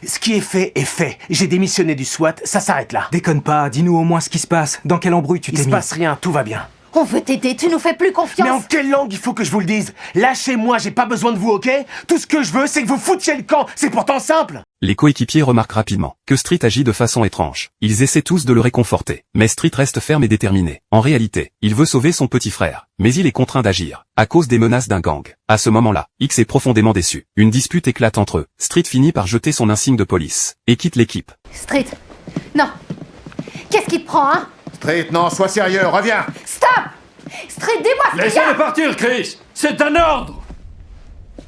Ce qui est fait est fait. J'ai démissionné du SWAT, ça s'arrête là. Déconne pas, dis-nous au moins ce qui se passe. Dans quelle embrouille tu Il t'es se mis? passe rien, tout va bien. On veut t'aider, tu nous fais plus confiance. Mais en quelle langue il faut que je vous le dise? Lâchez-moi, j'ai pas besoin de vous, ok? Tout ce que je veux, c'est que vous foutiez le camp. C'est pourtant simple. Les coéquipiers remarquent rapidement que Street agit de façon étrange. Ils essaient tous de le réconforter, mais Street reste ferme et déterminé. En réalité, il veut sauver son petit frère, mais il est contraint d'agir, à cause des menaces d'un gang. À ce moment-là, X est profondément déçu. Une dispute éclate entre eux. Street finit par jeter son insigne de police, et quitte l'équipe. Street, non. Qu'est-ce qui te prend, hein? Street, non, sois sérieux, reviens. Stop! Street, dis-moi ce qu'il y a. Laissez-le partir, Chris. C'est un ordre.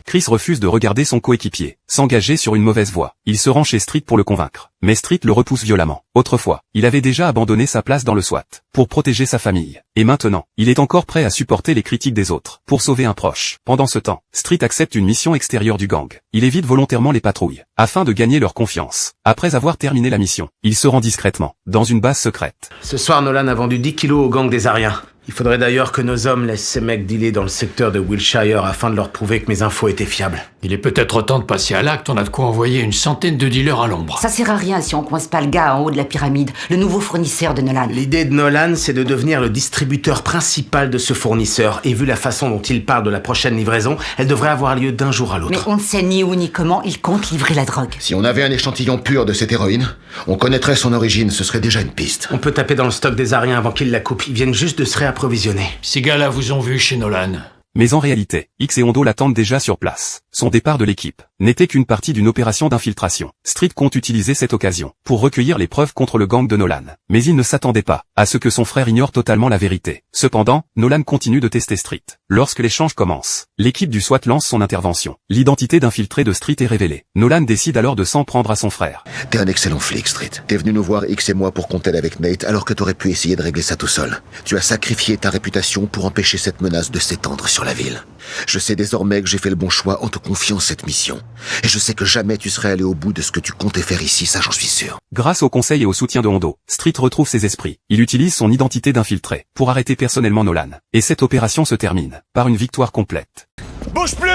Chris refuse de regarder son coéquipier, s'engager sur une mauvaise voie. Il se rend chez Street pour le convaincre, mais Street le repousse violemment. Autrefois, il avait déjà abandonné sa place dans le SWAT, pour protéger sa famille. Et maintenant, il est encore prêt à supporter les critiques des autres, pour sauver un proche. Pendant ce temps, Street accepte une mission extérieure du gang. Il évite volontairement les patrouilles, afin de gagner leur confiance. Après avoir terminé la mission, il se rend discrètement, dans une base secrète. Ce soir, Nolan a vendu 10 kilos au gang des Ariens. Il faudrait d'ailleurs que nos hommes laissent ces mecs dealer dans le secteur de Wilshire afin de leur prouver que mes infos étaient fiables. Il est peut-être temps de passer à l'acte, on a de quoi envoyer une centaine de dealers à l'ombre. Ça sert à rien si on coince pas le gars en haut de la pyramide, le nouveau fournisseur de Nolan. L'idée de Nolan, c'est de devenir le distributeur principal de ce fournisseur. Et vu la façon dont il parle de la prochaine livraison, elle devrait avoir lieu d'un jour à Mais l'autre. on ne sait ni où ni comment il compte livrer la drogue. Si on avait un échantillon pur de cette héroïne, on connaîtrait son origine, ce serait déjà une piste. On peut taper dans le stock des Ariens avant qu'ils la coupent. Ils viennent juste de se réapprovisionner. Ces gars-là vous ont vu chez Nolan. Mais en réalité, X et Hondo l'attendent déjà sur place. Son départ de l'équipe n'était qu'une partie d'une opération d'infiltration. Street compte utiliser cette occasion pour recueillir les preuves contre le gang de Nolan. Mais il ne s'attendait pas à ce que son frère ignore totalement la vérité. Cependant, Nolan continue de tester Street. Lorsque l'échange commence, l'équipe du SWAT lance son intervention. L'identité d'infiltré de Street est révélée. Nolan décide alors de s'en prendre à son frère. T'es un excellent flic, Street. T'es venu nous voir X et moi pour qu'on t'aide avec Nate, alors que t'aurais pu essayer de régler ça tout seul. Tu as sacrifié ta réputation pour empêcher cette menace de s'étendre sur la ville. Je sais désormais que j'ai fait le bon choix en te confiant cette mission. Et je sais que jamais tu serais allé au bout de ce que tu comptais faire ici, ça j'en suis sûr. Grâce au conseil et au soutien de Hondo, Street retrouve ses esprits. Il utilise son identité d'infiltré pour arrêter personnellement Nolan. Et cette opération se termine par une victoire complète. Bouge plus!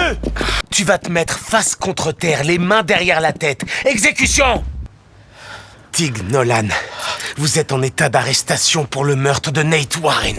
Tu vas te mettre face contre terre, les mains derrière la tête. Exécution! Tig Nolan, vous êtes en état d'arrestation pour le meurtre de Nate Warren.